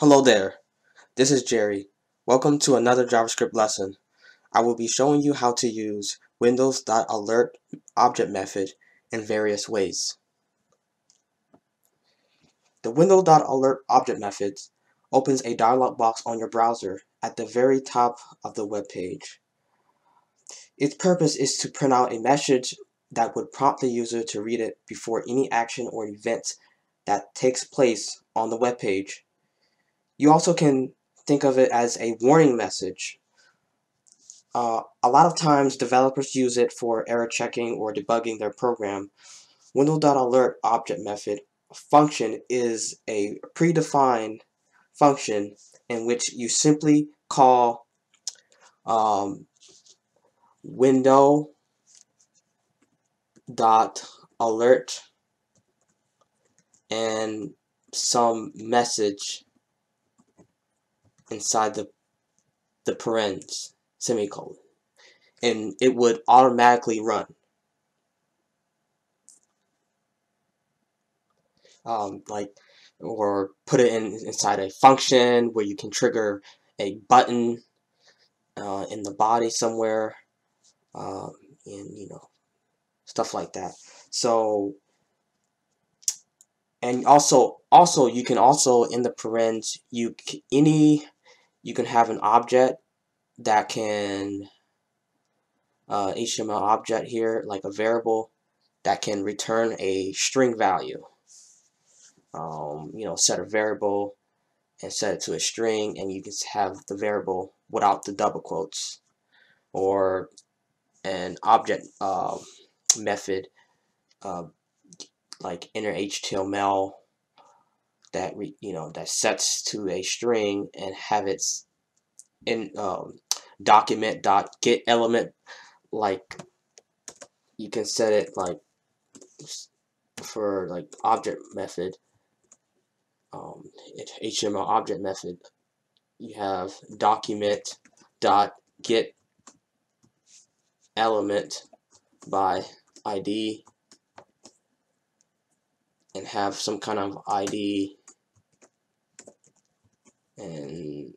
Hello there, this is Jerry. Welcome to another JavaScript lesson. I will be showing you how to use Window.Alert object method in various ways. The Window.Alert object method opens a dialog box on your browser at the very top of the web page. Its purpose is to print out a message that would prompt the user to read it before any action or event that takes place on the web page. You also can think of it as a warning message. A lot of times developers use it for error checking or debugging their program. Window.Alert object method function is a predefined function in which you simply call Window.Alert and some message inside the parens, semicolon, and it would automatically run. Or put it inside a function where you can trigger a button in the body somewhere, and stuff like that. So, and also you can also in the parens you can have an object that can HTML object here, like a variable that can return a string value. Set a variable and set it to a string, and you can have the variable without the double quotes, or an object method like innerHTML that that sets to a string and have its in document.getElement, like you can set it like for like object method, HTML object method, you have document.getElement by ID, and have some kind of ID, and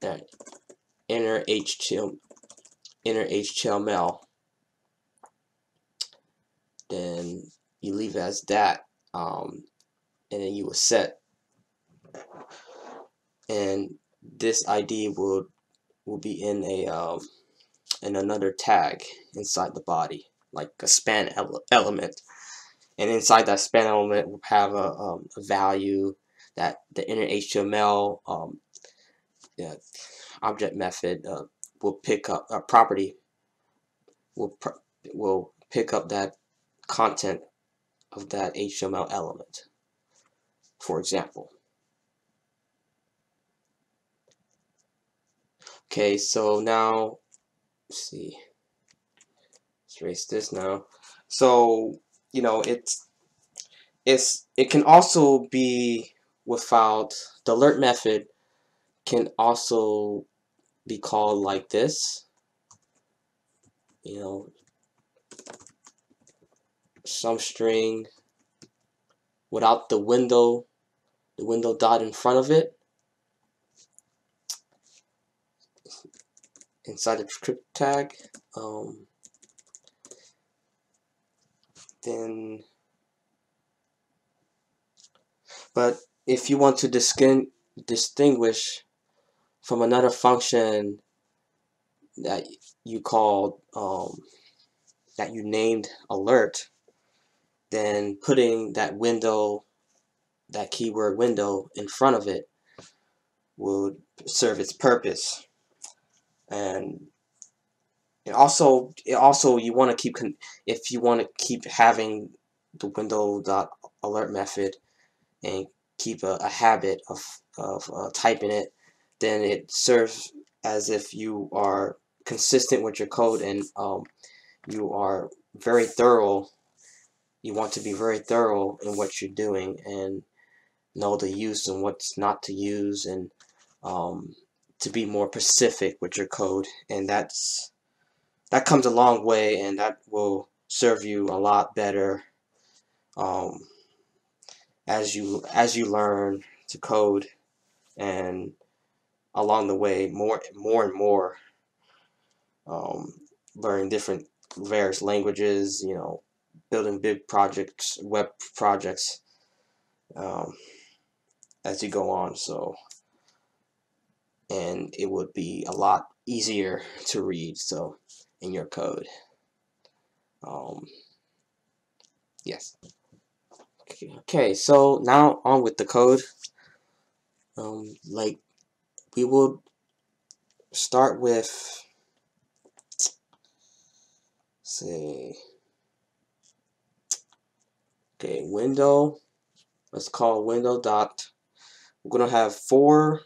that innerHTML, then you leave it as that, and then you will set, and this ID will be in a in another tag inside the body, like a span element, and inside that span element will have a value that the innerHTML object method will pick up. A property will pick up that content of that HTML element, for example. Okay, so now let's see. Let's erase this now. So it can also be without the alert method. Can also be called like this. Some string without the window dot in front of it, inside the script tag. But if you want to distinguish from another function that you called that you named alert, then putting that keyword window in front of it will serve its purpose. And also you want to keep, if you want to keep having the Window.Alert method and keep a habit of typing it, then it serves as if you are consistent with your code, and you are very thorough. You want to be very thorough in what you're doing and know the use and what's not to use, and to be more specific with your code. And that comes a long way, and that will serve you a lot better as you learn to code and along the way, more and more, learning different various languages, you know, building big projects, web projects, um, as you go on. So, and it would be a lot easier to read, so, in your code. Yes. Okay, so now on with the code. Like, we will start with, say, okay, window. Let's call window dot. We're gonna have 4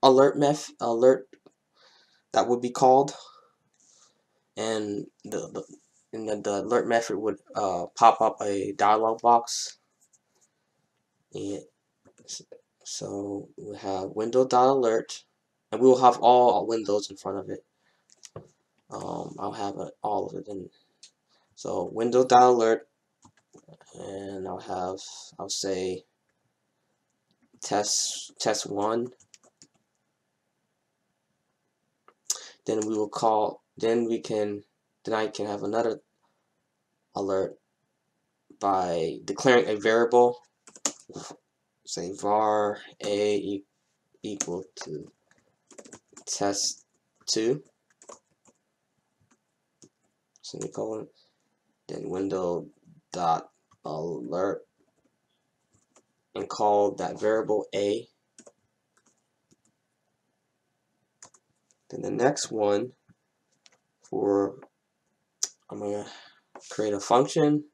alert that would be called, and the alert method would pop up a dialog box. And so we have window.alert, and we will have all windows in front of it. I'll have all of it in. So window.alert, and I'll say test 1. Then we will call. Then I can have another alert by declaring a variable. Say var a equal to test2 semicolon, then window dot alert, and call that variable a. Then the next one, I'm gonna create a function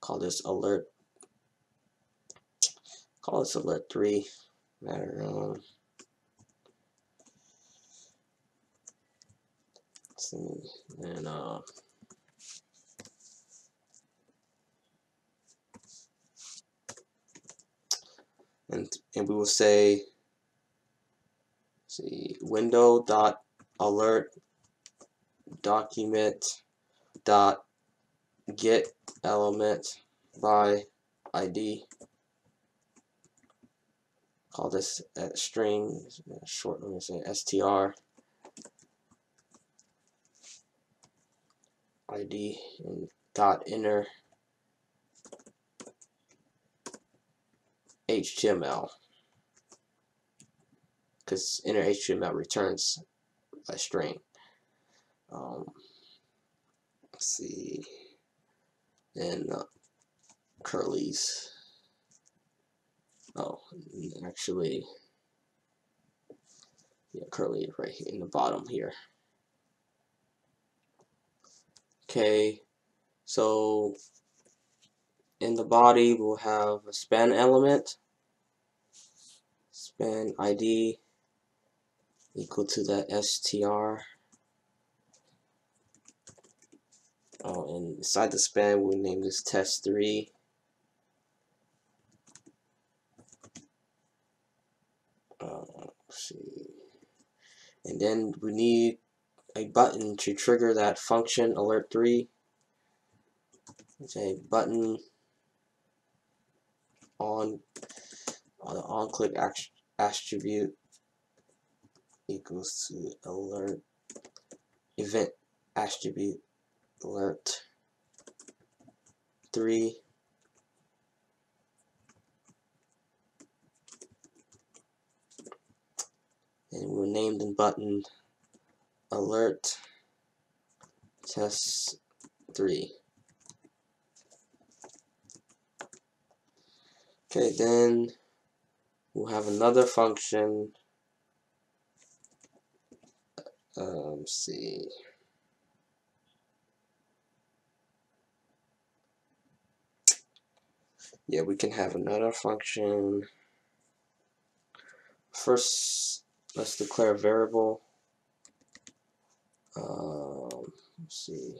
call this alert 3. Matter and and we will say, window dot alert document dot get element by ID. Call this a string, short, let me say str ID, and dot inner HTML, because inner HTML returns a string. Let's see, and curly's. Oh, actually, yeah, curly right here in the bottom here. Okay, so in the body we'll have a span element, span ID equal to that str. Oh, and inside the span we'll name this test3. Let's see, and then we need a button to trigger that function alert 3. It's a button on click attribute equals to alert event attribute alert 3. And we'll name the button alert test 3. Okay, then we'll have another function. Let's see. Yeah, we can have another function. First, let's declare a variable. Let's see.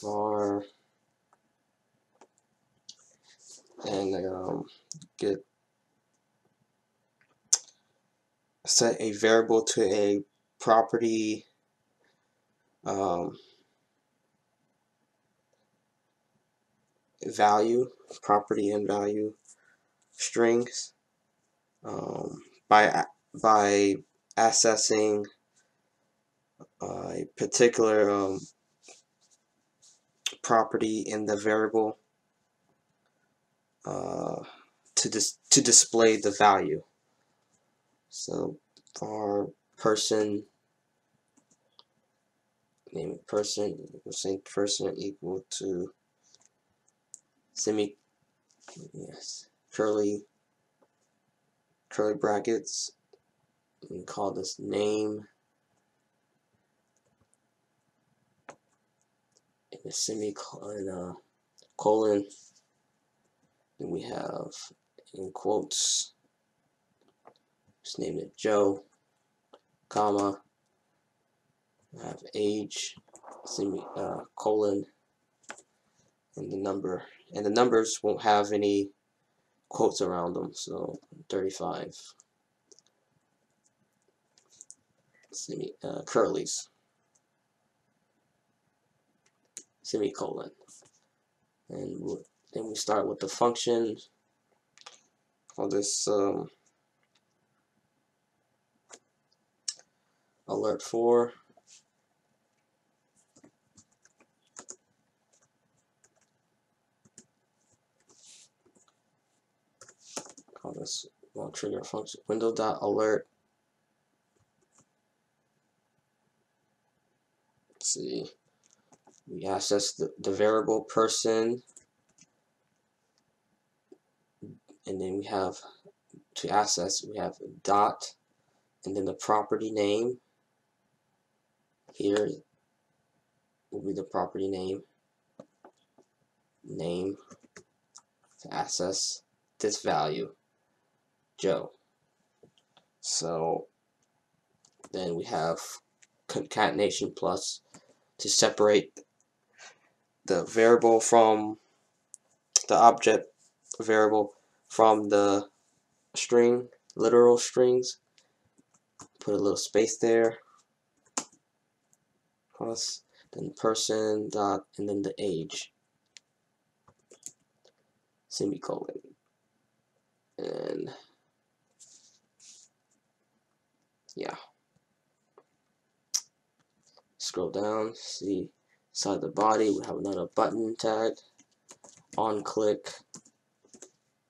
Var and set a variable to a property value, property and value strings by accessing a particular property in the variable to display the value. So for person, name person, we'll say person equal to curly brackets. We call this name, and a semicolon, colon. Then we have in quotes, just name it Joe, comma. I have age, colon, and the number. And the numbers won't have any quotes around them, so 35. Curlies, semicolon. And then we start with the function. Call this alert 4. Call this trigger function Window.Alert. Let's see. We access the variable person, and then we have to access, we have dot, and then the property name. Here will be the property name to access this value, Joe. So then we have concatenation plus to separate the variable from the object variable from the string, literal strings. Put a little space there. Plus, then person dot, and then the age, semicolon. And yeah. Scroll down, see inside the body we have another button tag, on click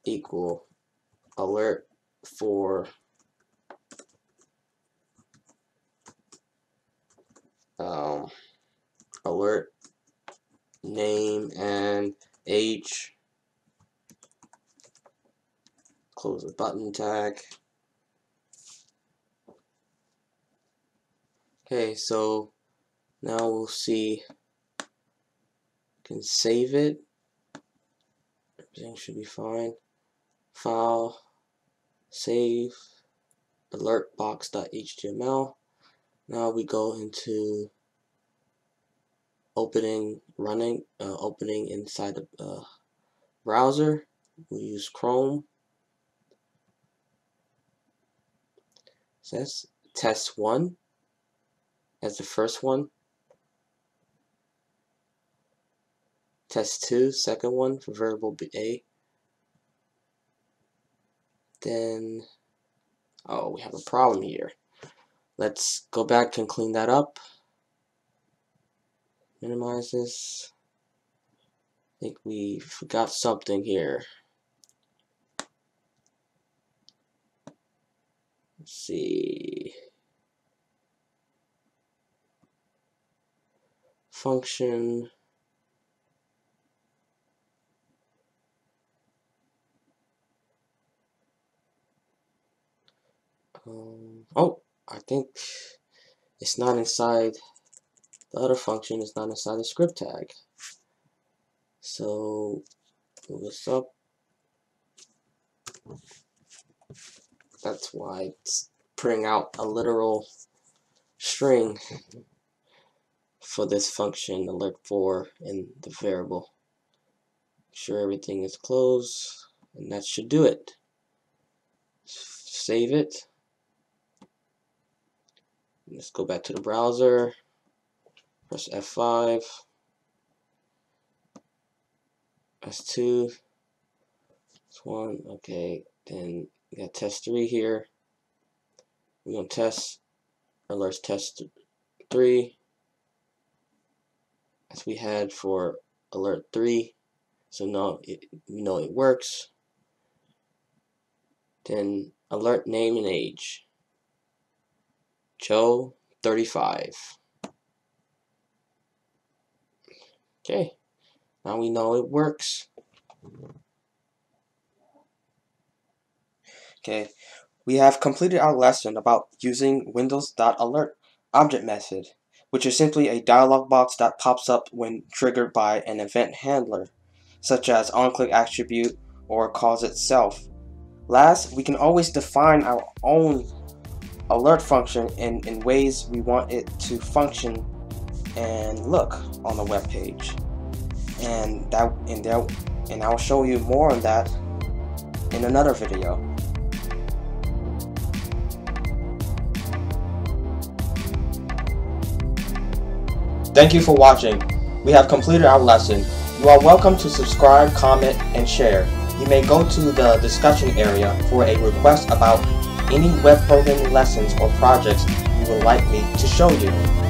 equal alert for alert name and age, close the button tag. Okay, so now we'll see, can save it, everything should be fine. File, save, alertbox.html. Now we go into opening inside the browser. We use Chrome. So that's test 1 as the first one. Test 2, second one for variable A. Then, oh, we have a problem here. Let's go back and clean that up. Minimize this. I think we forgot something here. Let's see. Function. Oh, I think it's not inside the other function, it's not inside the script tag. So move this up. That's why it's printing out a literal string for this function alert 4 in the variable. Make sure everything is closed, and that should do it. Save it. Let's go back to the browser. Press F5. That's 2. That's 1. Okay, then we got test 3 here. We're going to test alerts test 3 as we had for alert 3. So now we know it works. Then alert name and age. Joe, 35. Okay, now we know it works. Okay, we have completed our lesson about using Window.Alert object method, which is simply a dialog box that pops up when triggered by an event handler, such as onClick attribute or cause itself. Last, we can always define our own alert function in ways we want it to function and look on the web page. And I'll show you more on that in another video. Thank you for watching. We have completed our lesson. You are welcome to subscribe, comment, and share. You may go to the discussion area for a request about any web programming lessons or projects you would like me to show you.